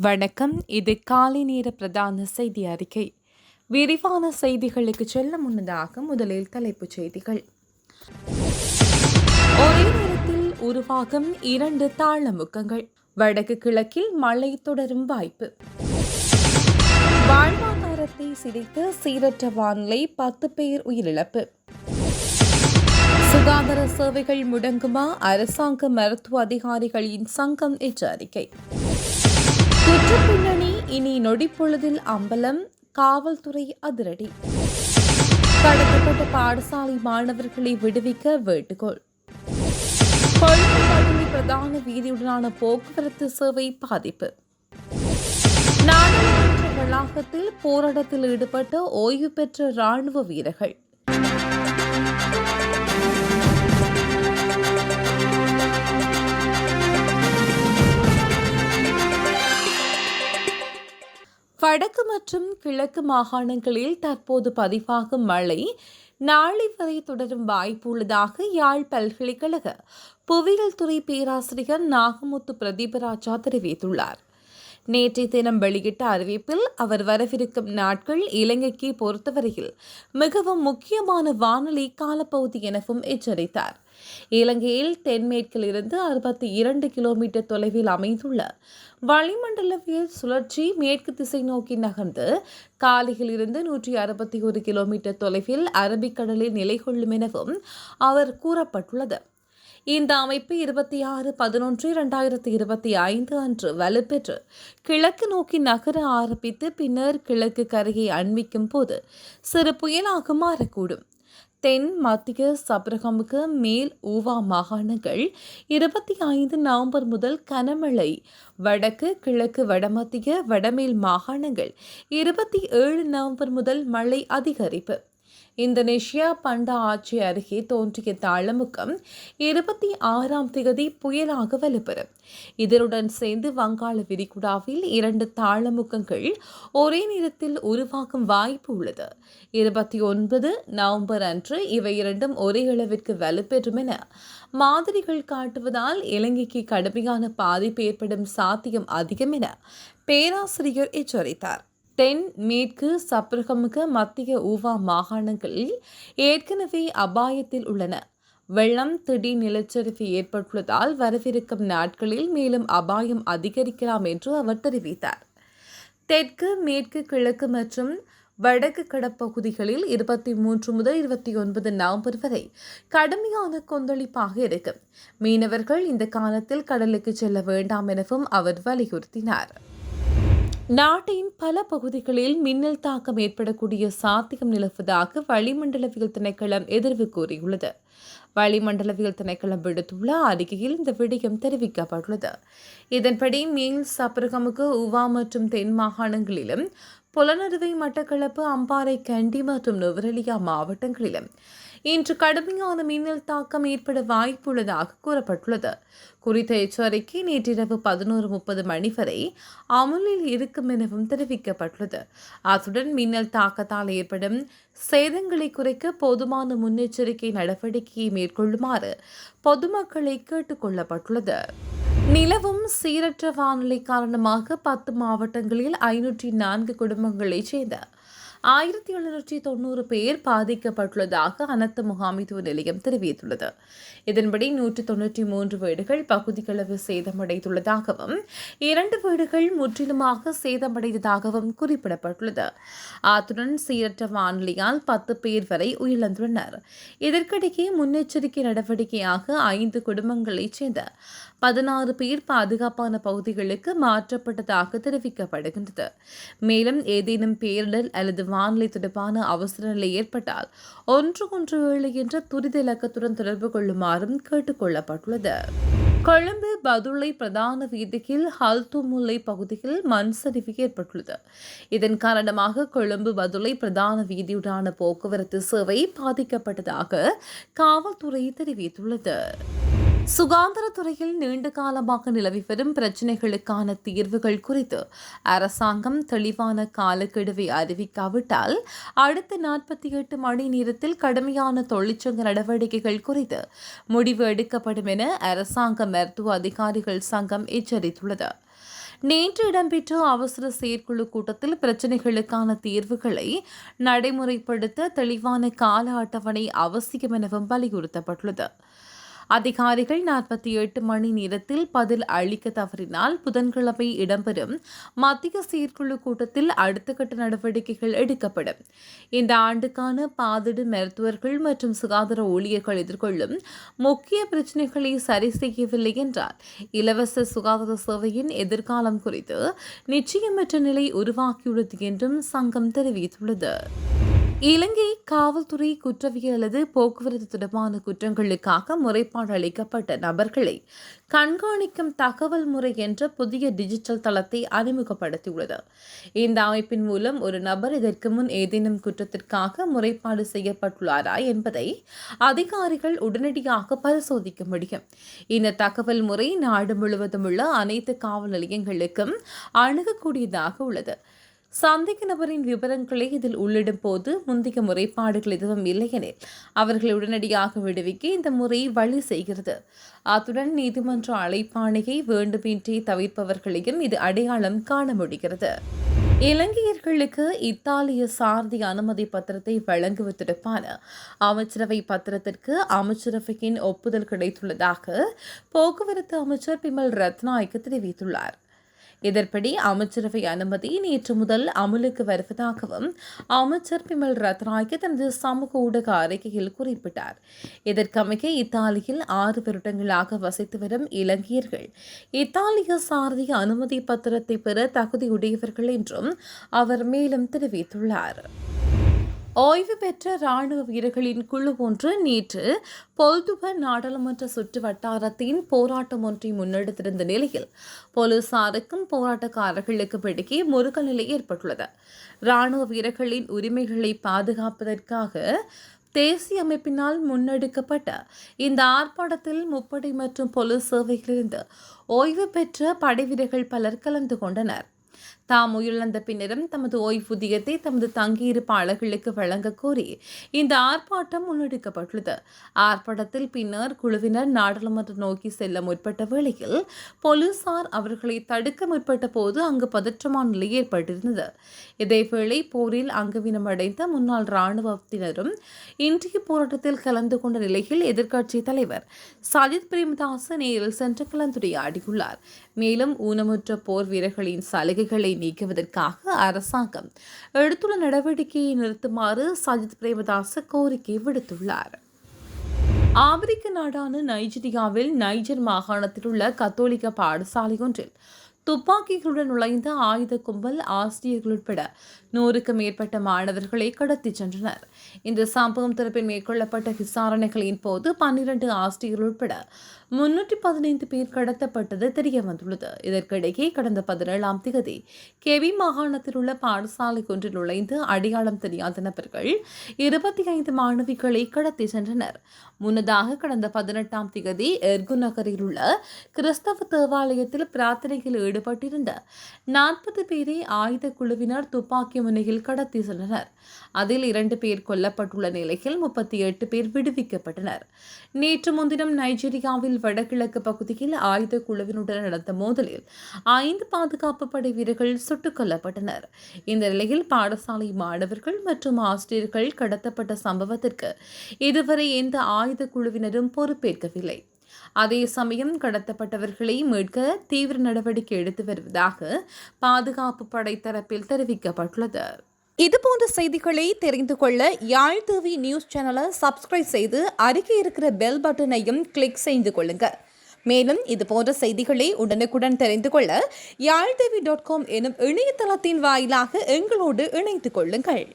வணக்கம். இது காலை நேர பிரதான செய்தி அறிக்கை. விரிவான செய்திகளுக்கு செல்ல முன்னதாக முதலில் தலைப்புச் செய்திகள். ஒரே நேரத்தில் உருவாகும் 2 தாளமுக்கங்கள். வடக்கு கிழக்கில் மழை தொடரும் வாய்ப்பு. வாழ்வாதாரத்தை சிதைத்து சீரற்ற வானிலை, 10 பேர் உயிரிழப்பு. சுகாதார சேவைகள் முடங்குமா? அரசாங்க மருத்துவ அதிகாரிகளின் சங்கம் எச்சரிக்கை. குற்றப்பின்னணி இனி நொடிப்பொழுதில் அம்பலம், காவல்துறை அதிரடி. கடத்தப்பட்ட பாடசாலை மாணவர்களை விடுவிக்க வேண்டுகோள். கொழும்பு பகுதி பிரதான வீதியுடனான போக்குவரத்து சேவை பாதிப்பு. நாடாளுமன்ற வளாகத்தில் போராட்டத்தில் ஈடுபட்ட ஓய்வு பெற்ற ராணுவ வீரர்கள். வடக்கு மற்றும் கிழக்கு மாகாணங்களில் தற்போது பதிவாகும் மழை நாளை வரை தொடரும் வாய்ப்பு உள்ளதாக யாழ் பல்கலைக்கழக புவியியல் துறை பேராசிரியர் நாகமுத்து பிரதீபராஜா தெரிவித்துள்ளார். நேற்றைய தினம் வெளியிட்ட அறிவிப்பில் அவர் வரவிருக்கும் நாட்கள் இலங்கைக்கு பொறுத்தவரையில் மிகவும் முக்கியமான வானிலை காலப்பகுதி எனவும் எச்சரித்தார். இலங்கையில் தென்மேற்கில் இருந்து 62 கிலோமீட்டர் தொலைவில் அமைந்துள்ள வளிமண்டலவியல் சுழற்சி மேற்கு திசை நோக்கி நகர்ந்து காலையில் இருந்து 161 கிலோமீட்டர் தொலைவில் அரபிக்கடலில் நிலை கொள்ளும் எனவும் அவர் கூறப்பட்டுள்ளது. இந்த அமைப்பு 26/11/2025 அன்று வலுப்பெற்று கிழக்கு நோக்கி நகர ஆரம்பித்து பின்னர் கிழக்கு கரையை அண்மிக்கும் போது சிறு புயலாக மாறக்கூடும். தென் மத்திய சப்ரகமுக மேல் ஊவா மாகாணங்கள் 25 நவம்பர் முதல் கனமழை. வடக்கு கிழக்கு வடமத்திய வடமேல் மாகாணங்கள் 27 நவம்பர் முதல் மழை அதிகரிப்பு. இந்தோனேஷியா பண்டா ஆட்சி அருகே தோன்றிய தாளமுக்கம் 26ஆம் தேதி புயலாக வலுப்பெறும். இதனுடன் சேர்ந்து வங்காள விரிகுடாவில் 2 தாளமுக்கங்கள் ஒரே நேரத்தில் உருவாகும் வாய்ப்பு உள்ளது. 29 நவம்பர் அன்று இவை இரண்டும் ஒரே அளவிற்கு வலுப்பெறும் என மாதிரிகள் காட்டுவதால் இலங்கைக்கு கடுமையான பாதிப்பு ஏற்படும் சாத்தியம் அதிகம் என பேராசிரியர் எச்சரித்தார். தென் மேற்கு சப்ரகமுக மத்திய ஊவா மாகாணங்களில் ஏற்கனவே அபாயத்தில் உள்ளன. வெள்ளம், திடீர் நிலச்சரிவு ஏற்பட்டுள்ளதால் வரவிருக்கும் நாட்களில் மேலும் அபாயம் அதிகரிக்கலாம் என்று அவர் தெரிவித்தார். தெற்கு மேற்கு கிழக்கு மற்றும் வடக்கு கடற்பகுதிகளில் 23 முதல் 29 நவம்பர் வரை கடுமையான கொந்தளிப்பாக இருக்கும். மீனவர்கள் இந்த காலத்தில் கடலுக்கு செல்ல வேண்டாம் எனவும் அவர் வலியுறுத்தினார். நாட்டின் பல பகுதிகளில் மின்னல் தாக்கம் ஏற்படக்கூடிய சாத்தியம் நிலவுவதாக வளிமண்டலவியல் திணைக்களம் எதிர்வு கூறியுள்ளது. வளிமண்டலவியல் திணைக்களம் விடுத்துள்ள அறிக்கையில் இந்த விடயம் தெரிவிக்கப்பட்டுள்ளது. இதன்படி மேல் சப்ரகமுக ஊவா மற்றும் தென் மாகாணங்களிலும் புலனறுவை, மட்டக்களப்பு, அம்பாறை, கண்டி மற்றும் நுவரெலியா மாவட்டங்களிலும் இன்று கடுமையான மின்னல் தாக்கம் ஏற்பட வாய்ப்புள்ளதாக கூறப்பட்டுள்ளது. குறித்த எச்சரிக்கை நேற்றிரவு 11:30 மணி வரை அமுலில் இருக்கும் எனவும் தெரிவிக்கப்பட்டுள்ளது. அத்துடன் மின்னல் தாக்கத்தால் ஏற்படும் சேதங்களை குறைக்க போதுமான முன்னெச்சரிக்கை நடவடிக்கையை மேற்கொள்ளுமாறு பொதுமக்களை கேட்டுக் கொள்ளப்பட்டுள்ளது. நிலவும் சீரற்ற வானிலை காரணமாக 10 மாவட்டங்களில் 504 குடும்பங்களைச் சேர்ந்த 1790 பேர் பாதிக்கப்பட்டுள்ளதாக அனர்த்த முகாமைத்துவ நிலையம் தெரிவித்துள்ளது. இதன்படி 193 வீடுகள் பகுதிகளவு சேதமடைந்துள்ளதாகவும் 2 வீடுகள் முற்றிலுமாக சேதமடைந்ததாகவும் குறிப்பிடப்பட்டுள்ளது. அத்துடன் சீரற்ற வானிலையால் 10 பேர் வரை உயிரிழந்துள்ளனர். இதற்கிடையே முன்னெச்சரிக்கை நடவடிக்கையாக 5 குடும்பங்களைச் சேர்ந்த 16 பேர் பாதுகாப்பான பகுதிகளுக்கு மாற்றப்பட்டதாக தெரிவிக்கப்படுகின்றது. மேலும் ஏதேனும் பேரிடர் அல்லது வானிலை தொடர்பான அவசர நிலை ஏற்பட்டால் 117 என்ற துரித இலக்கத்துடன் தொடர்பு கொள்ளுமாறும் கேட்டுக் கொள்ளப்பட்டுள்ளது. கொழும்பு பதுளை பிரதான வீதியில் ஹல்துமுல்லை பகுதியில் மண் சரிவு ஏற்பட்டுள்ளது. இதன் காரணமாக கொழும்பு பதுளை பிரதான வீதியுடான போக்குவரத்து சேவை பாதிக்கப்பட்டதாக காவல்துறை தெரிவித்துள்ளது. சுகாதாரத்துறையில் நீண்ட காலமாக நிலவி வரும் பிரச்சினைகளுக்கான தீர்வுகள் குறித்து அரசாங்கம் தெளிவான காலக்கெடுவை அறிவிக்காவிட்டால் அடுத்த 48 மணி நேரத்தில் கடுமையான தொழிற்சங்க நடவடிக்கைகள் குறித்து முடிவு எடுக்கப்படும் என அரசாங்க மருத்துவ அதிகாரிகள் சங்கம் எச்சரித்துள்ளது. நேற்று இடம்பெற்ற அவசர செயற்குழு கூட்டத்தில் பிரச்சினைகளுக்கான தீர்வுகளை நடைமுறைப்படுத்த தெளிவான கால அட்டவணை அவசியம் எனவும் வலியுறுத்தப்பட்டுள்ளது. அதிகாரிகள் 48 மணி நேரத்தில் பதில் அளிக்க தவறினால் புதன்கிழமை இடம்பெறும் மத்திய செயற்குழு கூட்டத்தில் அடுத்த கட்ட நடவடிக்கைகள் எடுக்கப்படும். இந்த ஆண்டுக்கான பாதிடு மருத்துவர்கள் மற்றும் சுகாதார ஊழியர்கள் எதிர்கொள்ளும் முக்கிய பிரச்சினைகளை சரி செய்யவில்லை என்றால் இலவச சுகாதார சேவையின் எதிர்காலம் குறித்து நிச்சயமற்ற நிலை உருவாக்கியுள்ளது என்றும் சங்கம் தெரிவித்துள்ளது. இலங்கை காவல்துறை குற்றவியல் அல்லது போக்குவரத்து தொடர்பான குற்றங்களுக்காக முறைப்பாடு அளிக்கப்பட்ட நபர்களை கண்காணிக்கும் தகவல் முறை என்ற புதிய டிஜிட்டல் தளத்தை அறிமுகப்படுத்தியுள்ளது. இந்த அமைப்பின் மூலம் ஒரு நபர் இதற்கு முன் ஏதேனும் குற்றத்திற்காக முறைப்பாடு செய்யப்பட்டுள்ளாரா என்பதை அதிகாரிகள் உடனடியாக பரிசோதிக்க முடியும். இந்த தகவல் முறை நாடு முழுவதும் உள்ள அனைத்து காவல் நிலையங்களுக்கும் அணுகக்கூடியதாக உள்ளது. சந்தேக நபரின் விவரங்களை இதில் உள்ளிடும் போது முந்தைய முறைப்பாடுகள் எதுவும் இல்லையெனில் அவர்களை உடனடியாக விடுவிக்க இந்த முறை வழி செய்கிறது. அத்துடன் நீதிமன்ற அழைப்பாணையை வேண்டுமென்றே தவிர்ப்பவர்களையும் இது அடையாளம் காண முடிகிறது. இலங்கையர்களுக்கு இத்தாலிய சாரதி அனுமதி பத்திரத்தை வழங்குவது தொடர்பான அமைச்சரவை பத்திரத்திற்கு அமைச்சரவையின் ஒப்புதல் கிடைத்துள்ளதாக போக்குவரத்து அமைச்சர் பிமல் ரத்நாயக்க தெரிவித்துள்ளார். இதன்படி அமைச்சரவை அனுமதி நேற்று முதல் அமலுக்கு வருவதாகவும் அமைச்சர் பிமல் ரத்நாயக்க தனது சமூக ஊடக அறிக்கையில் குறிப்பிட்டார். இதற்கமைய இத்தாலியில் 6 வருடங்களாக வசித்து வரும் இலங்கையர்கள் இத்தாலிய சாரதி அனுமதி பத்திரத்தை பெற தகுதியுடையவர்கள் என்றும் அவர் மேலும் தெரிவித்துள்ளார். ஓய்வு பெற்ற ராணுவ வீரர்களின் குழு ஒன்று நேற்று பொல்துவ நாடாளுமன்ற சுற்று வட்டாரத்தின் போராட்டம் ஒன்றை முன்னெடுத்திருந்த நிலையில் போலீசாருக்கும் போராட்டக்காரர்களுக்கும் இடையே முறுகல் நிலை ஏற்பட்டுள்ளது. ராணுவ வீரர்களின் உரிமைகளை பாதுகாப்பதற்காக தேசிய அமைப்பினால் முன்னெடுக்கப்பட்ட இந்த ஆர்ப்பாட்டத்தில் முப்படை மற்றும் போலீஸ் சேவையிலிருந்து ஓய்வு பெற்ற படைவீரர்கள் பலர் கலந்து கொண்டனர். தாம் உயிரிழந்த பின்னரும் தமது ஓய்வூதியத்தை தமது தங்கியிருப்பாளர்களுக்கு வழங்க கோரி இந்த ஆர்ப்பாட்டம் முன்னெடுக்கப்பட்டுள்ளது. ஆர்ப்பாட்டத்தில் பின்னர் குழுவினர் நாடாளுமன்றம் நோக்கி செல்ல முற்பட்ட வேளையில் போலீசார் அவர்களை தடுக்க முற்பட்ட போது அங்கு பதற்றமான நிலை ஏற்பட்டிருந்தது. இதேவேளை போரில் அங்கவீனமடைந்த முன்னாள் இராணுவத்தினரும் இன்றைய போராட்டத்தில் கலந்து கொண்ட நிலையில் எதிர்க்கட்சித் தலைவர் சஜித் பிரேமதாச நேரில் சென்று கலந்துரையாடியுள்ளார். மேலும் ஊனமுற்ற போர் வீரர்களின் சலுகைகளை நீக்குவதற்காக அரசாங்கம் எடுத்துள்ள நடவடிக்கையை நிறுத்துமாறு சஜித் பிரேமதாச கோரிக்கை விடுத்துள்ளார். ஆப்பிரிக்க நாடான நைஜீரியாவில் நைஜர் மாகாணத்தில் உள்ள கத்தோலிக்க பாடசாலை ஒன்றில் துப்பாக்கிகளுடன் நுழைந்த ஆயுத கும்பல் ஆசிரியர்கள் உட்பட 100க்கு மேற்பட்ட மாணவர்களை கடத்திச் சென்றனர். இந்த சம்பவம் தொடர்பில் மேற்கொள்ளப்பட்ட விசாரணைகளின் போது 12 ஆசிரியர்கள் உட்பட 315 பேர் கடத்தப்பட்டது தெரியவந்துள்ளது. இதற்கிடையே கடந்த 17ஆம் தேதி கெவி மாகாணத்தில் உள்ள பாடசாலை ஒன்றில் நுழைந்து அடையாளம் தெரியாத நபர்கள் 25 மாணவிகளை கடத்தி சென்றனர். முன்னதாக கடந்த 18ஆம் தேதி எர்கு நகரில் உள்ள கிறிஸ்தவ தேவாலயத்தில் பிரார்த்தனையில் ஈடுபட்டிருந்த 40 பேரை ஆயுத குழுவினர் துப்பாக்கி முனையில் கடத்தி சென்றனர். அதில் 2 பேர் கொல்லப்பட்டுள்ள நிலையில் 38 பேர் விடுவிக்கப்பட்டனர். நேற்று முன்தினம் நைஜீரியாவில் வடகிழக்கு பகுதியில் ஆயுத குழுவினுடன் நடந்த மோதலில் 5 பாதுகாப்பு படை வீரர்கள் சுட்டுக் கொல்லப்பட்டனர். இந்த நிலையில் பாடசாலை மாணவர்கள் மற்றும் ஆசிரியர்கள் கடத்தப்பட்ட சம்பவத்திற்கு இதுவரை எந்த ஆயுத குழுவினரும் பொறுப்பேற்கவில்லை. அதே சமயம் கடத்தப்பட்டவர்களை மீட்க தீவிர நடவடிக்கை எடுத்து வருவதாக பாதுகாப்பு படை தரப்பில் தெரிவிக்கப்பட்டுள்ளது. இதுபோன்ற செய்திகளை தெரிந்து கொள்ள யாழ் டிவி நியூஸ் சேனலை சப்ஸ்கிரைப் செய்து அருகே இருக்கிற பெல் பட்டனையும் கிளிக் செய்து கொள்ளுங்க. மேலும் இதுபோன்ற செய்திகளை உடனுக்குடன் தெரிந்து கொள்ள யாழ்டிவி.com எனும் இணையதளத்தின் வாயிலாக எங்களோடு இணைந்து கொள்ளுங்கள்.